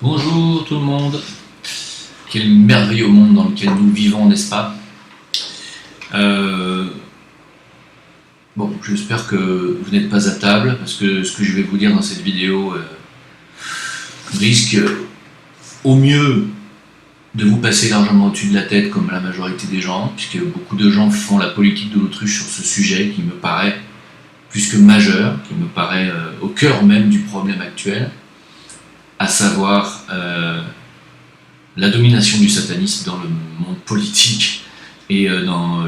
Bonjour tout le monde. Quel merveilleux monde dans lequel nous vivons, n'est-ce pas? Euh, Bon, j'espère que vous n'êtes pas à table, parce que ce que je vais vous dire dans cette vidéo risque au mieux de vous passer largement au-dessus de la tête, comme la majorité des gens, puisque beaucoup de gens font la politique de l'autruche sur ce sujet qui me paraît plus que majeur, qui me paraît au cœur même du problème actuel, à savoir la domination du satanisme dans le monde politique et dans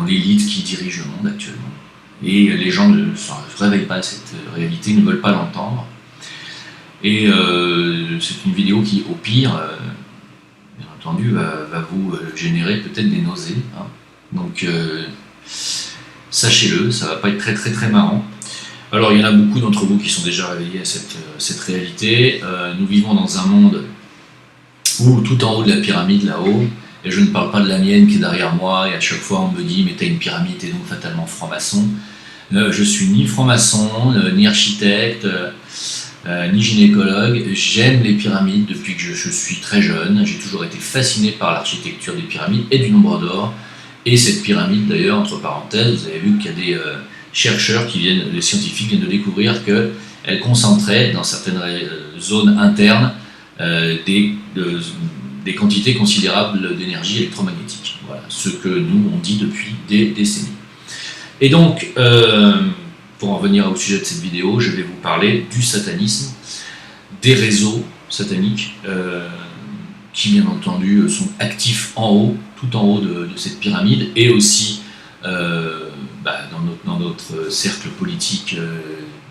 l'élite qui dirige le monde actuellement. Et les gens ne se réveillent pas à cette réalité, ne veulent pas l'entendre. Et c'est une vidéo qui, au pire, bien entendu, va vous générer peut-être des nausées. Hein. Donc, sachez-le, ça va pas être très très très marrant. Alors, il y en a beaucoup d'entre vous qui sont déjà réveillés à cette réalité. Nous vivons dans un monde où, tout en haut de la pyramide, là-haut, et je ne parle pas de la mienne qui est derrière moi, et à chaque fois on me dit « mais t'as une pyramide, t'es donc fatalement franc-maçon ». Je suis ni franc-maçon, ni architecte, ni gynécologue. J'aime les pyramides depuis que je suis très jeune. J'ai toujours été fasciné par l'architecture des pyramides et du nombre d'or. Et cette pyramide, d'ailleurs, entre parenthèses, vous avez vu qu'il y a des chercheurs des scientifiques viennent de découvrir qu'elle concentrait dans certaines zones internes des quantités considérables d'énergie électromagnétique. Voilà, ce que nous on dit depuis des décennies. Et donc, pour en venir au sujet de cette vidéo, je vais vous parler du satanisme, des réseaux sataniques qui, bien entendu, sont actifs en haut, tout en haut de cette pyramide, et aussi dans notre cercle politique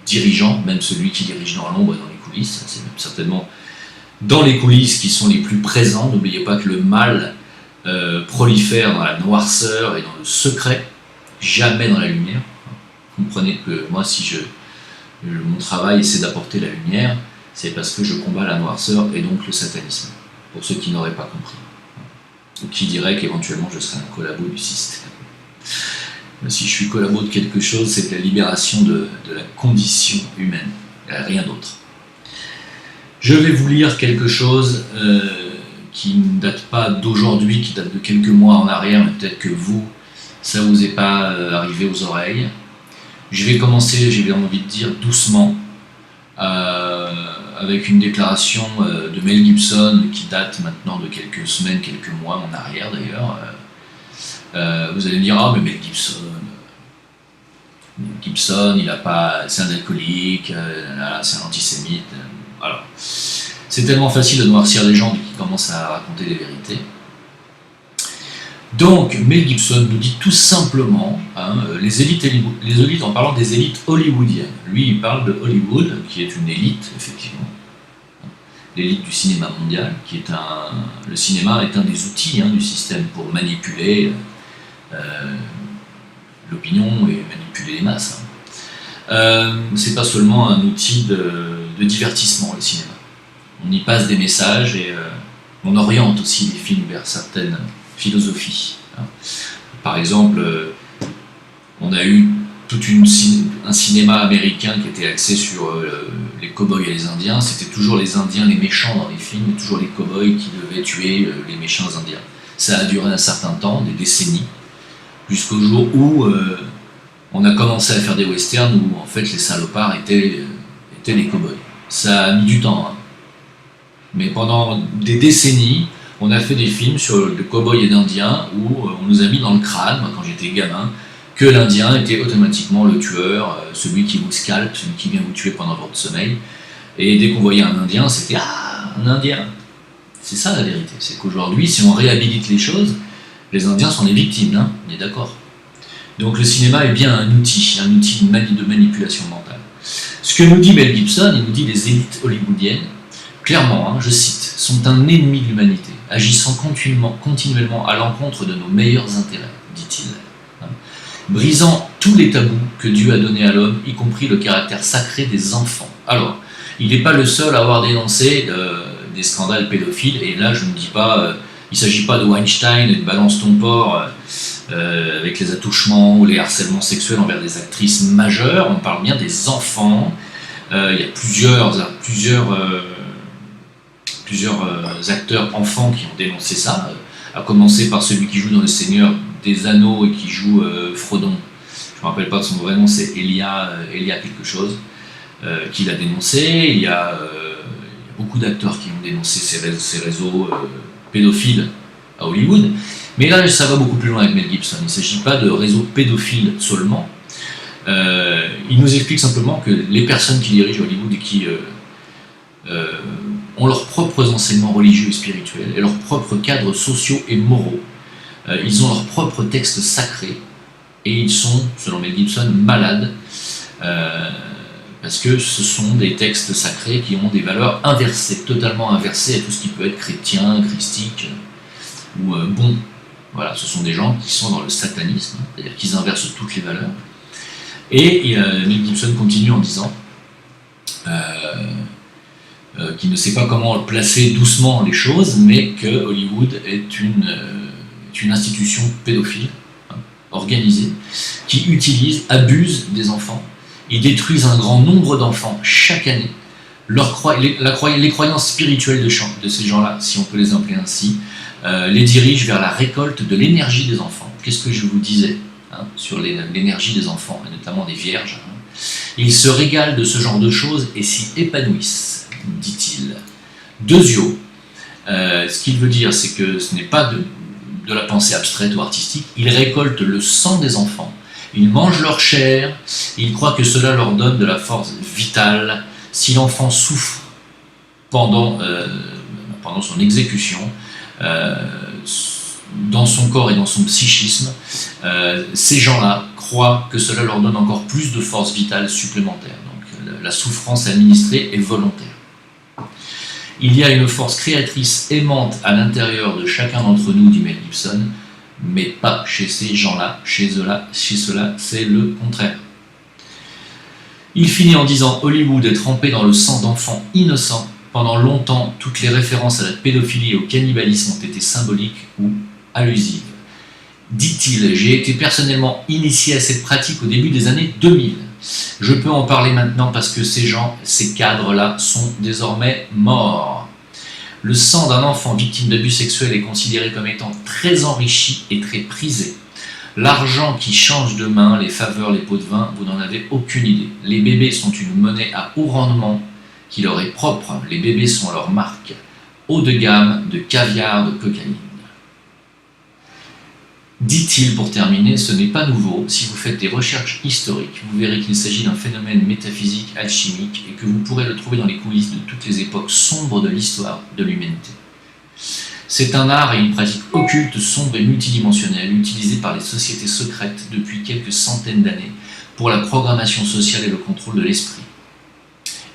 dirigeant, même celui qui dirige dans l'ombre et dans les coulisses. C'est même certainement dans les coulisses qui sont les plus présents. N'oubliez pas que le mal prolifère dans la noirceur et dans le secret, jamais dans la lumière. Comprenez que moi, si mon travail c'est d'apporter la lumière, c'est parce que je combats la noirceur et donc le satanisme, pour ceux qui n'auraient pas compris. Ou qui diraient qu'éventuellement je serais un collabo du système. Mais si je suis collabo de quelque chose, c'est la libération de la condition humaine, rien d'autre. Je vais vous lire quelque chose qui ne date pas d'aujourd'hui, qui date de quelques mois en arrière, mais peut-être que vous, ça ne vous est pas arrivé aux oreilles. Je vais commencer, j'ai envie de dire, doucement, avec une déclaration de Mel Gibson qui date maintenant de quelques semaines, quelques mois en arrière d'ailleurs. Vous allez me dire, ah mais Mel Gibson, c'est un alcoolique, c'est un antisémite. Alors, c'est tellement facile de noircir les gens qui commencent à raconter des vérités. Donc, Mel Gibson nous dit tout simplement, les élites, en parlant des élites hollywoodiennes. Lui, il parle de Hollywood, qui est une élite, effectivement. L'élite du cinéma mondial, le cinéma est un des outils du système pour manipuler l'opinion et manipuler les masses. C'est pas seulement un outil de divertissement, le cinéma. On y passe des messages et on oriente aussi les films vers certaines philosophies. Par exemple, on a eu un cinéma américain qui était axé sur les cow-boys et les indiens. C'était toujours les indiens les méchants dans les films, et toujours les cow-boys qui devaient tuer les méchants indiens. Ça a duré un certain temps, des décennies, jusqu'au jour où on a commencé à faire des westerns où en fait les salopards étaient les cow-boys. Ça a mis du temps, mais pendant des décennies, on a fait des films sur le cow-boy et l'indien où on nous a mis dans le crâne, moi, quand j'étais gamin, que l'indien était automatiquement le tueur, celui qui vous scalpe, celui qui vient vous tuer pendant votre sommeil. Et dès qu'on voyait un indien, c'était « Ah, un indien !» C'est ça la vérité, c'est qu'aujourd'hui, si on réhabilite les choses, les indiens sont les victimes, on est d'accord. Donc le cinéma est bien un outil de manipulation mentale. Ce que nous dit Mel Gibson, il nous dit les élites hollywoodiennes, clairement, je cite, sont un ennemi de l'humanité, agissant continuellement à l'encontre de nos meilleurs intérêts, dit-il, brisant tous les tabous que Dieu a donnés à l'homme, y compris le caractère sacré des enfants. Alors, il n'est pas le seul à avoir dénoncé des scandales pédophiles, et là je ne dis pas, il ne s'agit pas de Weinstein et de Balance ton porc avec les attouchements ou les harcèlements sexuels envers des actrices majeures, on parle bien des enfants. Il y a plusieurs plusieurs acteurs enfants qui ont dénoncé ça, à commencer par celui qui joue dans Le Seigneur des Anneaux et qui joue Frodon. Je ne me rappelle pas de son vrai nom, c'est Elia quelque chose, qui l'a dénoncé. Il y a beaucoup d'acteurs qui ont dénoncé ces réseaux pédophiles à Hollywood. Mais là, ça va beaucoup plus loin avec Mel Gibson. Il ne s'agit pas de réseaux pédophiles seulement. Il nous explique simplement que les personnes qui dirigent Hollywood et qui ont leurs propres enseignements religieux et spirituels et leurs propres cadres sociaux et moraux. Ils ont leurs propres textes sacrés et ils sont, selon Mel Gibson, malades parce que ce sont des textes sacrés qui ont des valeurs inversées, totalement inversées à tout ce qui peut être chrétien, christique ou bon. Voilà, ce sont des gens qui sont dans le satanisme, c'est-à-dire qu'ils inversent toutes les valeurs. Et Mel Gibson continue en disant qu'il ne sait pas comment placer doucement les choses, mais que Hollywood est une institution pédophile, organisée, qui utilise, abuse des enfants. Ils détruisent un grand nombre d'enfants chaque année. Les croyances spirituelles de ces gens-là, si on peut les appeler ainsi, les dirigent vers la récolte de l'énergie des enfants. Qu'est-ce que je vous disais sur l'énergie des enfants, et notamment des vierges. Ils se régalent de ce genre de choses et s'y épanouissent, dit-il. Deuxièmement, ce qu'il veut dire, c'est que ce n'est pas de la pensée abstraite ou artistique. Ils récoltent le sang des enfants, ils mangent leur chair, ils croient que cela leur donne de la force vitale. Si l'enfant souffre pendant son exécution, dans son corps et dans son psychisme, ces gens-là croient que cela leur donne encore plus de force vitale supplémentaire. Donc la souffrance administrée est volontaire. Il y a une force créatrice aimante à l'intérieur de chacun d'entre nous, dit Mel Gibson, mais pas chez ces gens-là, chez ceux-là, c'est le contraire. Il finit en disant « Hollywood est trempé dans le sang d'enfants innocents. Pendant longtemps, toutes les références à la pédophilie et au cannibalisme ont été symboliques ou allusives. » Dit-il, j'ai été personnellement initié à cette pratique au début des années 2000. Je peux en parler maintenant parce que ces gens, ces cadres-là, sont désormais morts. Le sang d'un enfant victime d'abus sexuels est considéré comme étant très enrichi et très prisé. L'argent qui change de main, les faveurs, les pots de vin, vous n'en avez aucune idée. Les bébés sont une monnaie à haut rendement qui leur est propre. Les bébés sont leur marque. Haut de gamme, de caviar, de cocaïne. Dit-il pour terminer, ce n'est pas nouveau. Si vous faites des recherches historiques, vous verrez qu'il s'agit d'un phénomène métaphysique, alchimique, et que vous pourrez le trouver dans les coulisses de toutes les époques sombres de l'histoire de l'humanité. C'est un art et une pratique occulte, sombre et multidimensionnelle, utilisée par les sociétés secrètes depuis quelques centaines d'années pour la programmation sociale et le contrôle de l'esprit.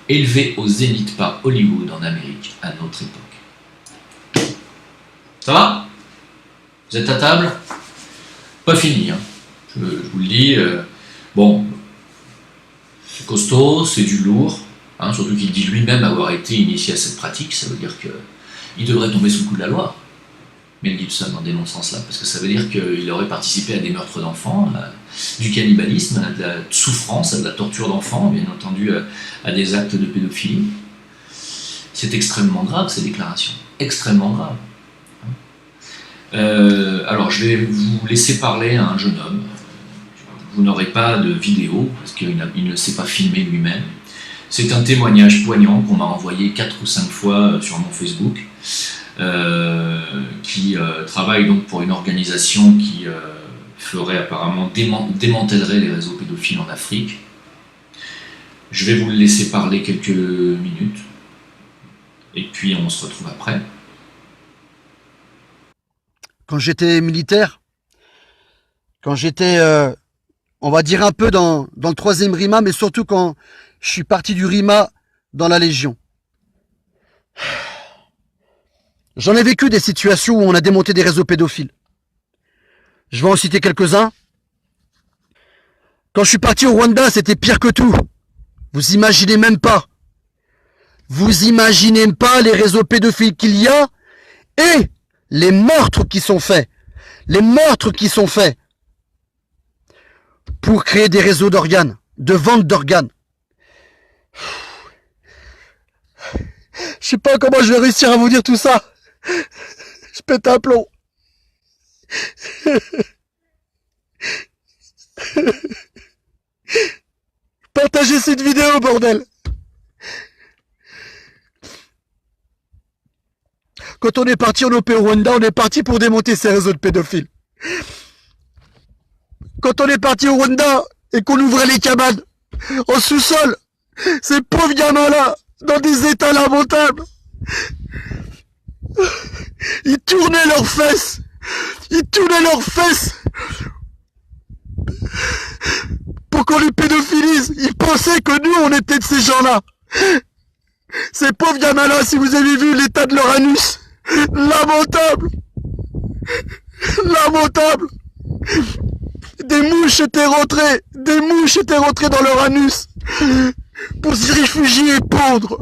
Élevé au zénith par Hollywood en Amérique à notre époque. Ça va? Vous êtes à table? Pas fini, hein. Je vous le dis. Bon, c'est costaud, c'est du lourd, hein, surtout qu'il dit lui-même avoir été initié à cette pratique, ça veut dire qu'il devrait tomber sous le coup de la loi, Mel Gibson, en dénonçant cela, parce que ça veut dire qu'il aurait participé à des meurtres d'enfants, du cannibalisme, à de la souffrance, à de la torture d'enfants, bien entendu à des actes de pédophilie. C'est extrêmement grave, ces déclarations, extrêmement grave. Alors je vais vous laisser parler à un jeune homme. Vous n'aurez pas de vidéo parce qu'il ne sait pas filmer lui-même. C'est un témoignage poignant qu'on m'a envoyé 4 ou 5 fois sur mon Facebook, qui travaille donc pour une organisation qui ferait apparemment démantellerait les réseaux pédophiles en Afrique. Je vais vous le laisser parler quelques minutes et puis on se retrouve après. Quand j'étais militaire, quand j'étais, on va dire un peu dans le 3e RIMA, mais surtout quand je suis parti du RIMA dans la Légion. J'en ai vécu des situations où on a démonté des réseaux pédophiles. Je vais en citer quelques-uns. Quand je suis parti au Rwanda, c'était pire que tout. Vous imaginez même pas. Vous imaginez pas les réseaux pédophiles qu'il y a et les meurtres qui sont faits. Les meurtres qui sont faits pour créer des réseaux d'organes, de vente d'organes. Je sais pas comment je vais réussir à vous dire tout ça. Je pète un plomb. Partagez cette vidéo, bordel. Quand on est parti en OP au Rwanda, on est parti pour démonter ces réseaux de pédophiles. Quand on est parti au Rwanda et qu'on ouvrait les cabanes en sous-sol, ces pauvres gamins-là, dans des états lamentables, ils tournaient leurs fesses. Ils tournaient leurs fesses pour qu'on les pédophilise. Ils pensaient que nous, on était de ces gens-là. Ces pauvres gamins-là, si vous avez vu l'état de leur anus, lamentable. Lamentable. Des mouches étaient rentrées dans leur anus pour s'y réfugier et pondre.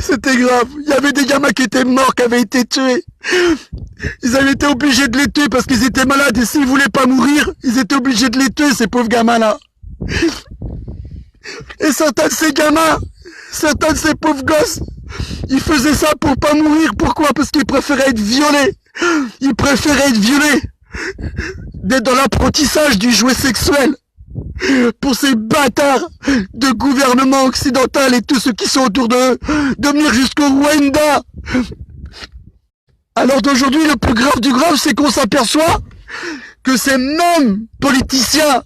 C'était grave. Il y avait des gamins qui étaient morts, qui avaient été tués. Ils avaient été obligés de les tuer parce qu'ils étaient malades et s'ils voulaient pas mourir, ils étaient obligés de les tuer, ces pauvres gamins-là. Et certains de ces gamins, certains de ces pauvres gosses, ils faisaient ça pour pas mourir. Pourquoi? Parce qu'ils préféraient être violés. Ils préféraient être violés. D'être dans l'apprentissage du jouet sexuel. Pour ces bâtards de gouvernement occidental et tous ceux qui sont autour d'eux, de venir jusqu'au Rwanda. Alors d'aujourd'hui, le plus grave du grave, c'est qu'on s'aperçoit que ces mêmes politiciens,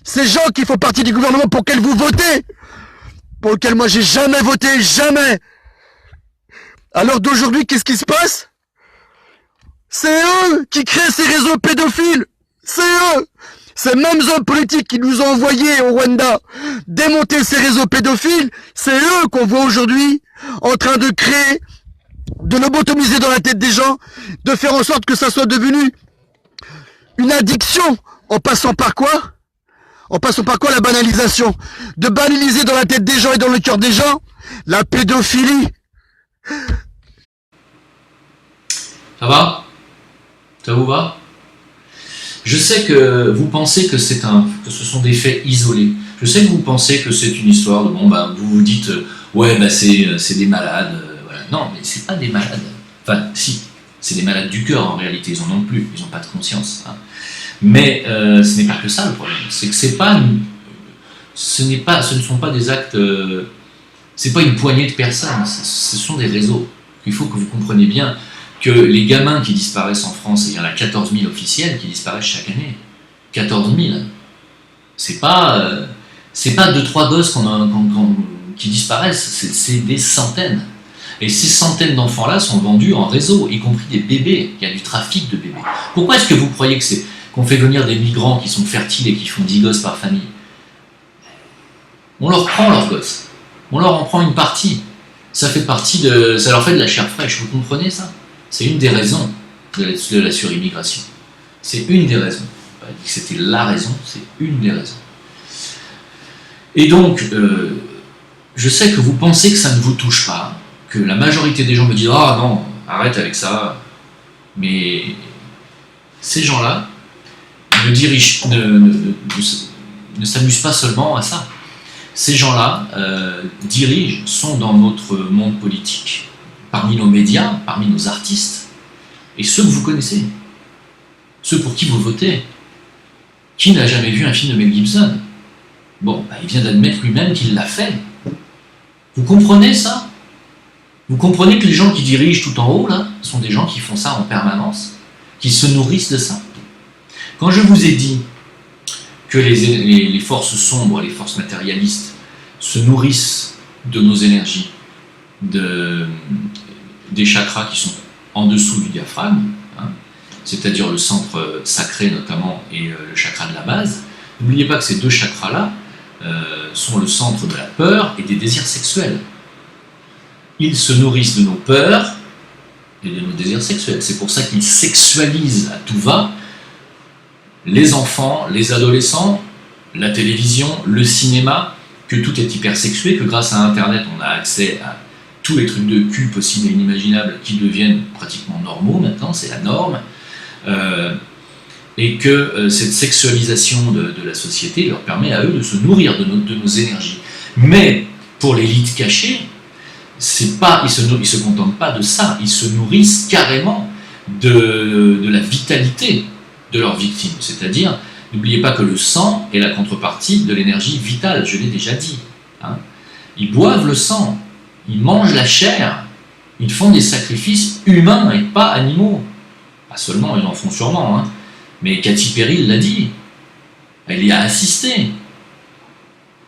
ces gens qui font partie du gouvernement pour lequel vous votez, pour lequel moi j'ai jamais voté, jamais. Alors d'aujourd'hui, qu'est-ce qui se passe? C'est eux qui créent ces réseaux pédophiles. C'est eux. Ces mêmes hommes politiques qui nous ont envoyés au Rwanda démonter ces réseaux pédophiles, c'est eux qu'on voit aujourd'hui en train de créer, de lobotomiser dans la tête des gens, de faire en sorte que ça soit devenu une addiction, en passant par quoi? En passant par quoi? La banalisation. De banaliser dans la tête des gens et dans le cœur des gens la pédophilie. Ça va? Ça vous va? Je sais que vous pensez que que ce sont des faits isolés. Je sais que vous pensez que c'est une histoire de vous vous dites ouais c'est des malades. Voilà. Non, mais c'est pas des malades. Enfin si, c'est des malades du cœur en réalité. Ils en ont plus. Ils n'ont pas de conscience. Hein. Mais ce n'est pas que ça le problème. C'est que ce ne sont pas des actes. C'est pas une poignée de personnes. Ce sont des réseaux. Il faut que vous compreniez bien que les gamins qui disparaissent en France, il y en a 14 000 officiels qui disparaissent chaque année. 14 000. C'est pas 2-3 gosses qui disparaissent, c'est des centaines. Et ces centaines d'enfants-là sont vendus en réseau, y compris des bébés. Il y a du trafic de bébés. Pourquoi est-ce que vous croyez qu'on fait venir des migrants qui sont fertiles et qui font 10 gosses par famille? On leur prend leurs gosses. On leur en prend une partie. Ça leur fait de la chair fraîche. Vous comprenez ça? C'est une des raisons de la surimmigration. C'est une des raisons. Je n'ai pas dit que c'était la raison, c'est une des raisons. Et donc, je sais que vous pensez que ça ne vous touche pas, que la majorité des gens me disent « Ah non, arrête avec ça ». Mais ces gens-là ne s'amusent pas seulement à ça. Ces gens-là sont dans notre monde politique, parmi nos médias, parmi nos artistes, et ceux que vous connaissez, ceux pour qui vous votez. Qui n'a jamais vu un film de Mel Gibson? Bon, il vient d'admettre lui-même qu'il l'a fait. Vous comprenez ça? Vous comprenez que les gens qui dirigent tout en haut, là, sont des gens qui font ça en permanence, qui se nourrissent de ça? Quand je vous ai dit que les forces sombres, les forces matérialistes, se nourrissent de nos énergies, des chakras qui sont en dessous du diaphragme, hein, c'est-à-dire le centre sacré notamment et le chakra de la base, n'oubliez pas que ces deux chakras-là sont le centre de la peur et des désirs sexuels. Ils se nourrissent de nos peurs et de nos désirs sexuels. C'est pour ça qu'ils sexualisent à tout va les enfants, les adolescents, la télévision, le cinéma, que tout est hypersexué, que grâce à Internet, on a accès à tous les trucs de cul possibles et inimaginables qui deviennent pratiquement normaux maintenant, c'est la norme, et que cette sexualisation de la société leur permet à eux de se nourrir de nos énergies. Mais pour l'élite cachée, ils se contentent pas de ça, ils se nourrissent carrément de la vitalité de leurs victimes. C'est-à-dire, n'oubliez pas que le sang est la contrepartie de l'énergie vitale, je l'ai déjà dit. Hein. Ils boivent le sang, ils mangent la chair, ils font des sacrifices humains et pas animaux. Pas seulement, ils en font sûrement, hein. Mais Katy Perry l'a dit, elle y a assisté.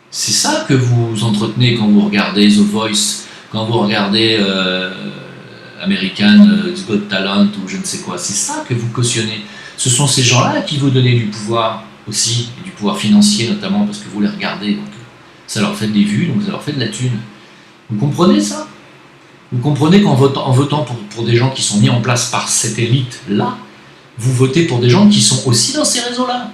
C'est ça que vous entretenez quand vous regardez The Voice, quand vous regardez American Got Talent ou je ne sais quoi, c'est ça que vous cautionnez. Ce sont ces gens-là qui vous donnent du pouvoir aussi, et du pouvoir financier notamment, parce que vous les regardez, donc ça leur fait des vues, donc ça leur fait de la thune. Vous comprenez ça? Vous comprenez qu'en votant pour des gens qui sont mis en place par cette élite-là, vous votez pour des gens qui sont aussi dans ces réseaux-là.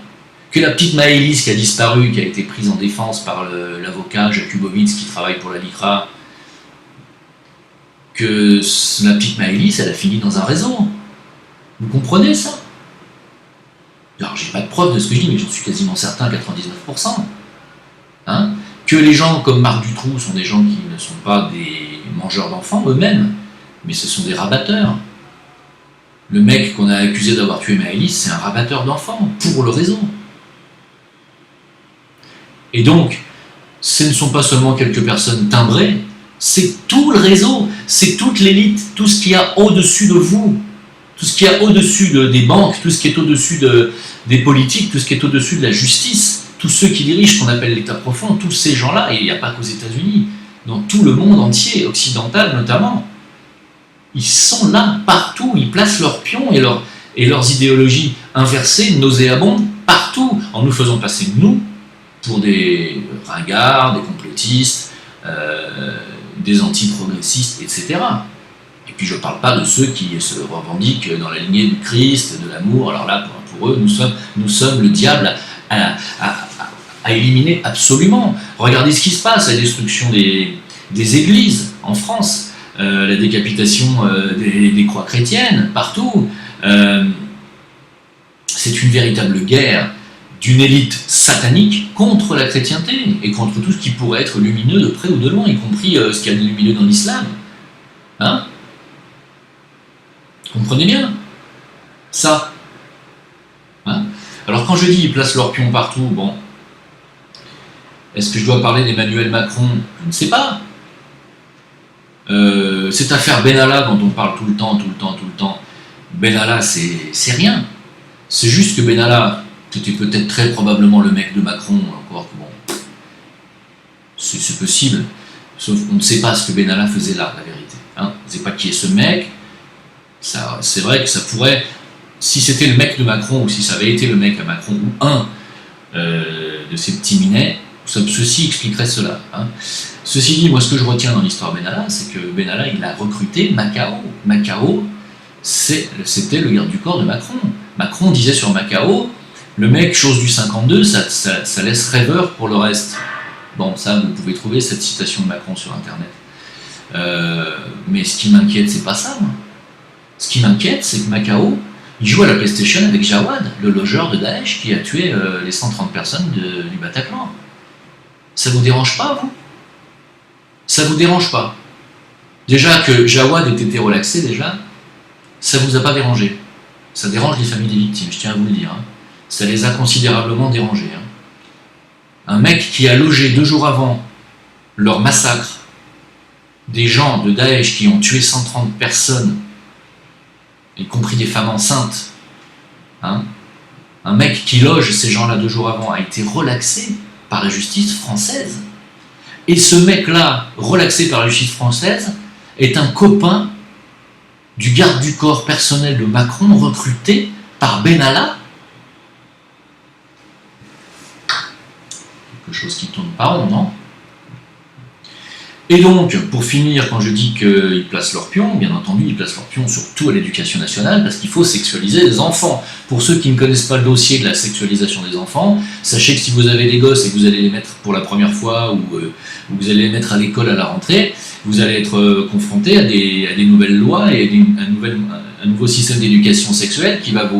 Que la petite Maëlys qui a disparu, qui a été prise en défense par l'avocat Jakubowicz qui travaille pour la LICRA, que la petite Maëlys, elle a fini dans un réseau. Vous comprenez ça? Alors, j'ai pas de preuve de ce que je dis, mais j'en suis quasiment certain, 99%. Hein? Que les gens comme Marc Dutroux sont des gens qui ne sont pas des mangeurs d'enfants eux-mêmes, mais ce sont des rabatteurs. Le mec qu'on a accusé d'avoir tué Maëlys, c'est un rabatteur d'enfants, pour le réseau. Et donc, ce ne sont pas seulement quelques personnes timbrées, c'est tout le réseau, c'est toute l'élite, tout ce qu'il y a au-dessus de vous, tout ce qu'il y a au-dessus des banques, tout ce qui est au-dessus des politiques, tout ce qui est au-dessus de la justice, tous ceux qui dirigent ce qu'on appelle l'État profond, tous ces gens-là, et il n'y a pas qu'aux États-Unis, dans tout le monde entier, occidental notamment, ils sont là partout, ils placent leurs pions et leurs idéologies inversées, nauséabondes, partout, en nous faisant passer, nous, pour des ringards, des complotistes, des anti-progressistes, etc. Et puis je ne parle pas de ceux qui se revendiquent dans la lignée du Christ, de l'amour. Alors là, pour eux, nous sommes le diable à éliminer absolument. Regardez ce qui se passe, la destruction des églises en France, la décapitation des croix chrétiennes partout. C'est une véritable guerre d'une élite satanique contre la chrétienté et contre tout ce qui pourrait être lumineux de près ou de loin, y compris ce qu'il y a de lumineux dans l'islam. Hein? Comprenez bien ça. Hein? Alors quand je dis ils placent leurs pions partout, bon, est-ce que je dois parler d'Emmanuel Macron? Je ne sais pas. Cette affaire Benalla dont on parle tout le temps, Benalla c'est rien. C'est juste que Benalla, c'était peut-être très probablement le mec de Macron, encore que bon, c'est possible, sauf qu'on ne sait pas ce que Benalla faisait là, la vérité. Hein. On ne sait pas qui est ce mec, c'est vrai que ça pourrait, si c'était le mec de Macron, ou si ça avait été le mec à Macron, ou un de ces petits minets, ceci expliquerait cela. Hein. Ceci dit, moi ce que je retiens dans l'histoire Benalla, c'est que Benalla, il a recruté Macao. Macao, c'était le garde du corps de Macron. Macron disait sur Macao, le mec, chose du 52, ça laisse rêveur pour le reste. Bon, ça, vous pouvez trouver cette citation de Macron sur Internet. Mais ce qui m'inquiète, c'est pas ça, moi. Ce qui m'inquiète, c'est que Macao, il joue à la PlayStation avec Jawad, le logeur de Daesh qui a tué les 130 personnes du Bataclan. Ça vous dérange pas, vous? Ça vous dérange pas? Déjà que Jawad ait été relaxé, déjà, ça vous a pas dérangé. Ça dérange les familles des victimes, je tiens à vous le dire. Hein. Ça les a considérablement dérangés. Hein. Un mec qui a logé 2 jours avant leur massacre des gens de Daesh qui ont tué 130 personnes, y compris des femmes enceintes, hein, un mec qui loge ces gens-là 2 jours avant a été relaxé par la justice française. Et ce mec-là, relaxé par la justice française, est un copain du garde du corps personnel de Macron recruté par Benalla. Quelque chose qui tourne pas rond, non? Et donc, pour finir, quand je dis qu'ils placent leurs pions, bien entendu, ils placent leurs pions surtout à l'éducation nationale, parce qu'il faut sexualiser les enfants. Pour ceux qui ne connaissent pas le dossier de la sexualisation des enfants, sachez que si vous avez des gosses et que vous allez les mettre pour la première fois, ou vous allez les mettre à l'école à la rentrée, vous allez être confronté à des nouvelles lois et un nouveau système d'éducation sexuelle qui va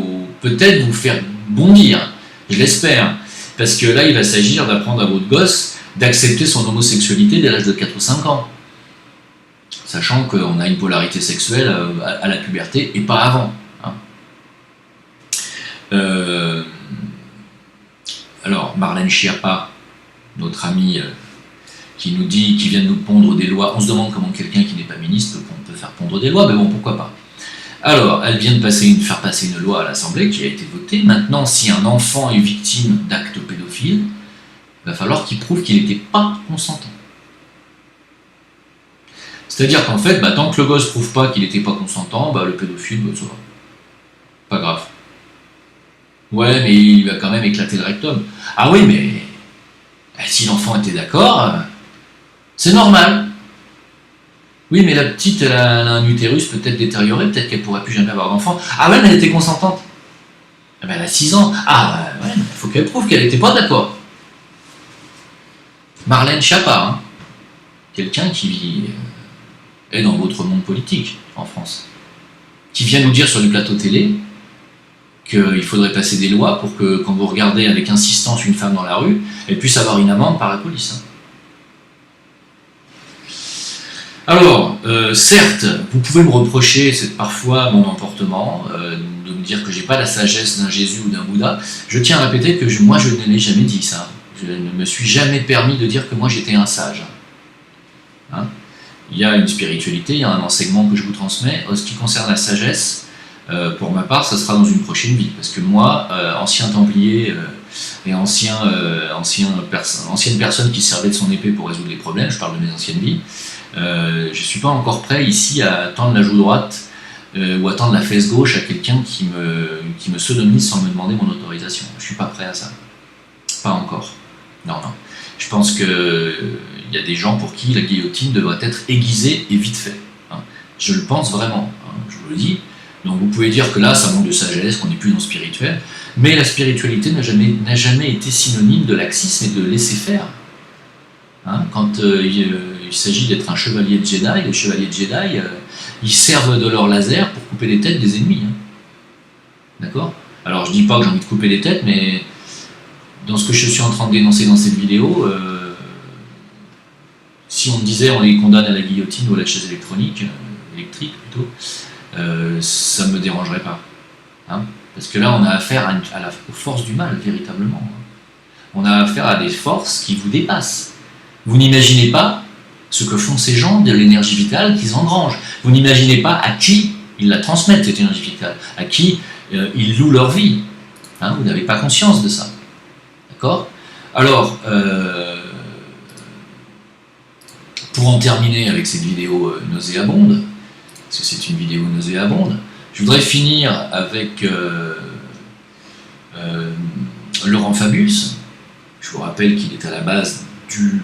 peut-être vous faire bondir, je l'espère. Parce que là, il va s'agir d'apprendre à votre gosse d'accepter son homosexualité dès l'âge de 4 ou 5 ans. Sachant qu'on a une polarité sexuelle à la puberté et pas avant. Hein. Alors, Marlène Schiappa, notre amie qui nous dit, qui vient de nous pondre des lois, on se demande comment quelqu'un qui n'est pas ministre peut faire pondre des lois, mais bon, pourquoi pas. Alors, elle vient de faire passer une loi à l'Assemblée qui a été votée. Maintenant, si un enfant est victime d'actes pédophiles, il va falloir qu'il prouve qu'il n'était pas consentant. C'est-à-dire qu'en fait, tant que le gosse ne prouve pas qu'il n'était pas consentant, le pédophile, ça va. Pas grave. Ouais, mais il va quand même éclater le rectum. Ah oui, mais si l'enfant était d'accord, c'est normal. Oui, mais la petite, elle a un utérus peut-être détérioré, peut-être qu'elle ne pourrait plus jamais avoir d'enfant. Ah ouais, mais elle était consentante. Elle a 6 ans. Ah ouais, il faut qu'elle prouve qu'elle n'était pas d'accord. Marlène Schiappa, hein, quelqu'un qui est dans votre monde politique en France, qui vient nous dire sur du plateau télé qu'il faudrait passer des lois pour que quand vous regardez avec insistance une femme dans la rue, elle puisse avoir une amende par la police. Alors, certes, vous pouvez me reprocher parfois mon emportement, de me dire que j'ai pas la sagesse d'un Jésus ou d'un Bouddha. Je tiens à répéter que moi je ne l'ai jamais dit ça. Je ne me suis jamais permis de dire que moi j'étais un sage. Hein, il y a une spiritualité, il y a un enseignement que je vous transmets. En ce qui concerne la sagesse, pour ma part, ça sera dans une prochaine vie. Parce que moi, ancien templier et ancienne personne qui servait de son épée pour résoudre les problèmes, je parle de mes anciennes vies, je ne suis pas encore prêt ici à tendre la joue droite ou à tendre la fesse gauche à quelqu'un qui me sodomise sans me demander mon autorisation. Je ne suis pas prêt à ça. Pas encore. Non. Je pense qu'il y a des gens pour qui la guillotine devrait être aiguisée et vite fait. Hein. Je le pense vraiment, hein, je vous le dis. Donc vous pouvez dire que là, ça manque de sagesse, qu'on n'est plus dans le spirituel, mais la spiritualité n'a jamais été synonyme de laxisme et de laisser faire. Hein, quand il s'agit d'être un chevalier de Jedi, les chevaliers de Jedi, ils servent de leur laser pour couper les têtes des ennemis. Hein. D'accord ? Alors je dis pas que j'ai envie de couper les têtes, mais dans ce que je suis en train de dénoncer dans cette vidéo, si on me disait on les condamne à la guillotine ou à la chaise électrique plutôt, ça ne me dérangerait pas. Hein, parce que là on a affaire aux forces du mal, véritablement. On a affaire à des forces qui vous dépassent. Vous n'imaginez pas ce que font ces gens de l'énergie vitale qu'ils engrangent. Vous n'imaginez pas à qui ils la transmettent, cette énergie vitale, à qui ils louent leur vie. Hein, vous n'avez pas conscience de ça. D'accord ? Alors, pour en terminer avec cette vidéo nauséabonde, parce que c'est une vidéo nauséabonde, je voudrais finir avec Laurent Fabius. Je vous rappelle qu'il est à la base du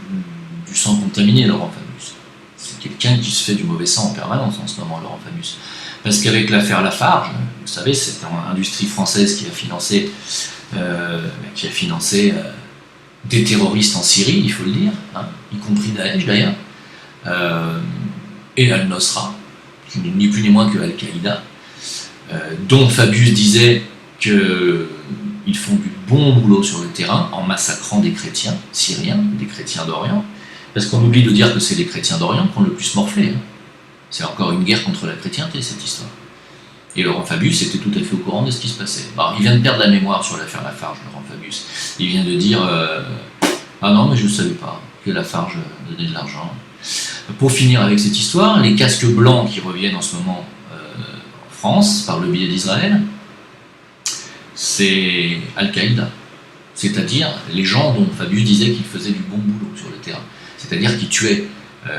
sang contaminé, Laurent Fabius. C'est quelqu'un qui se fait du mauvais sang en permanence en ce moment, Laurent Fabius. Parce qu'avec l'affaire Lafarge, vous savez, c'est une industrie française qui a financé des terroristes en Syrie, il faut le dire, hein, y compris Daesh d'ailleurs, et Al-Nosra, qui n'est ni plus ni moins que Al-Qaïda, dont Fabius disait qu'ils font du bon boulot sur le terrain en massacrant des chrétiens syriens, des chrétiens d'Orient, parce qu'on oublie de dire que c'est les chrétiens d'Orient qui ont le plus morflé. Hein. C'est encore une guerre contre la chrétienté, cette histoire. Et Laurent Fabius était tout à fait au courant de ce qui se passait. Alors, il vient de perdre la mémoire sur l'affaire Lafarge, Laurent Fabius. Il vient de dire ah non, mais je ne savais pas que Lafarge donnait de l'argent. Pour finir avec cette histoire, les casques blancs qui reviennent en ce moment en France, par le biais d'Israël, c'est Al-Qaïda. C'est-à-dire les gens dont Fabius disait qu'ils faisaient du bon boulot sur le terrain. C'est-à-dire qu'ils tuaient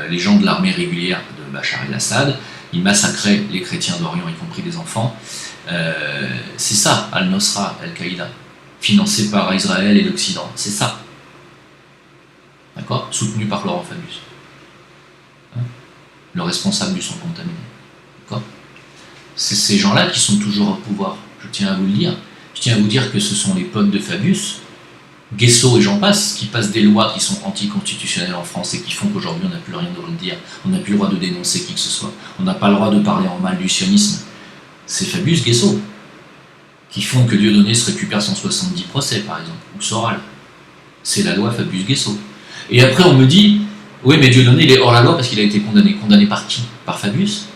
les gens de l'armée régulière de Bachar el-Assad, ils massacraient les chrétiens d'Orient, y compris des enfants. C'est ça, Al-Nosra, Al-Qaïda, financé par Israël et l'Occident. C'est ça. D'accord ? Soutenu par Laurent Fabius. Hein ? Le responsable du sang contaminé. D'accord ? C'est ces gens-là qui sont toujours au pouvoir. Je tiens à vous le dire. Je tiens à vous dire que ce sont les potes de Fabius, Guesso et j'en passe, qui passent des lois qui sont anticonstitutionnelles en France et qui font qu'aujourd'hui on n'a plus rien de le dire, on n'a plus le droit de dénoncer qui que ce soit, on n'a pas le droit de parler en mal du sionisme. C'est Fabius, Guesso, qui font que Dieudonné se récupère 170 procès par exemple, ou Soral. C'est la loi Fabius Guesso. Et après on me dit, Oui, mais Dieudonné, il est hors la loi parce qu'il a été condamné. Condamné par qui? Par Fabius?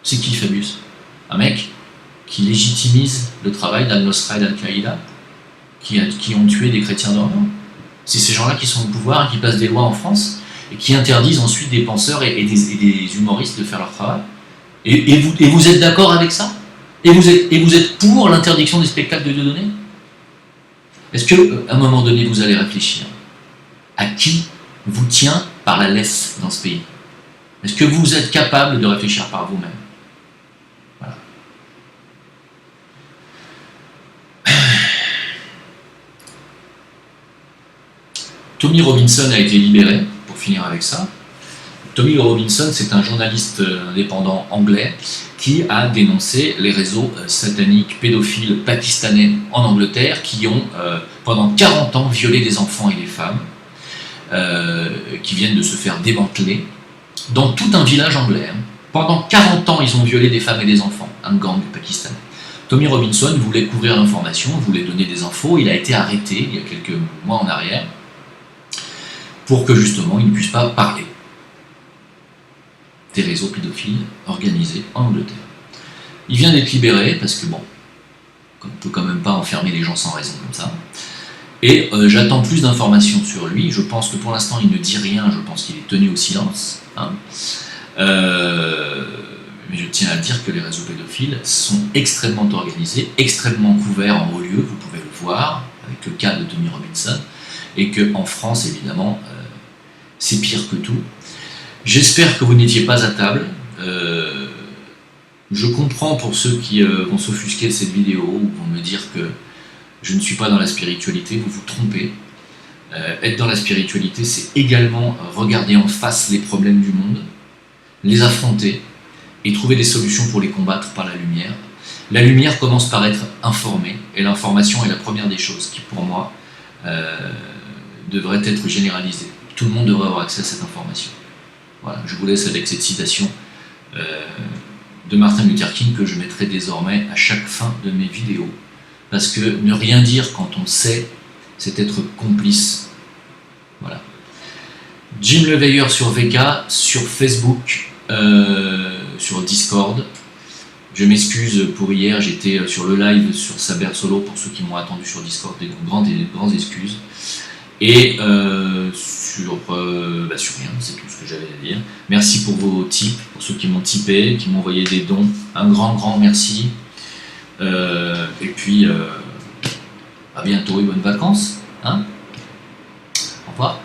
C'est qui Fabius? Un mec qui légitimise le travail d'Al-Nosra et d'Al-Qaïda, qui ont tué des chrétiens d'Orient. C'est ces gens-là qui sont au pouvoir et qui passent des lois en France et qui interdisent ensuite des penseurs et des humoristes de faire leur travail. Et vous êtes d'accord avec ça? Et vous êtes pour l'interdiction des spectacles de Dieudonné? Est-ce qu'à un moment donné, vous allez réfléchir à qui vous tient par la laisse dans ce pays? Est-ce que vous êtes capable de réfléchir par vous-même? Voilà. Tommy Robinson a été libéré, pour finir avec ça. Tommy Robinson, c'est un journaliste indépendant anglais qui a dénoncé les réseaux sataniques pédophiles pakistanais en Angleterre qui ont pendant 40 ans violé des enfants et des femmes qui viennent de se faire démanteler dans tout un village anglais. Pendant 40 ans, ils ont violé des femmes et des enfants, un gang pakistanais. Tommy Robinson voulait couvrir l'information, voulait donner des infos, il a été arrêté il y a quelques mois en arrière pour que justement il ne puisse pas parler des réseaux pédophiles organisés en Angleterre. Il vient d'être libéré parce que bon, on ne peut quand même pas enfermer les gens sans raison comme ça. Et j'attends plus d'informations sur lui. Je pense que pour l'instant il ne dit rien, je pense qu'il est tenu au silence. Hein. Mais je tiens à dire que les réseaux pédophiles sont extrêmement organisés, extrêmement couverts en haut lieu, vous pouvez le voir avec le cas de Tommy Robinson, et qu'en France évidemment c'est pire que tout. J'espère que vous n'étiez pas à table. Je comprends pour ceux qui vont s'offusquer de cette vidéo ou vont me dire que je ne suis pas dans la spiritualité, vous vous trompez. Être dans la spiritualité, c'est également regarder en face les problèmes du monde, les affronter et trouver des solutions pour les combattre par la lumière. La lumière commence par être informée, et l'information est la première des choses qui, pour moi, devrait être généralisée. Tout le monde devrait avoir accès à cette information. Voilà, je vous laisse avec cette citation de Martin Luther King que je mettrai désormais à chaque fin de mes vidéos. Parce que ne rien dire quand on sait, c'est être complice. Voilà. Jim Leveilleur sur VK, sur Facebook, sur Discord. Je m'excuse pour hier, j'étais sur le live sur Saber Solo, pour ceux qui m'ont attendu sur Discord, des grandes excuses. Et sur rien, c'est tout ce que j'avais à dire. Merci pour vos tips, pour ceux qui m'ont tipé, qui m'ont envoyé des dons. Un grand merci. Et puis, à bientôt et bonnes vacances. Hein, au revoir.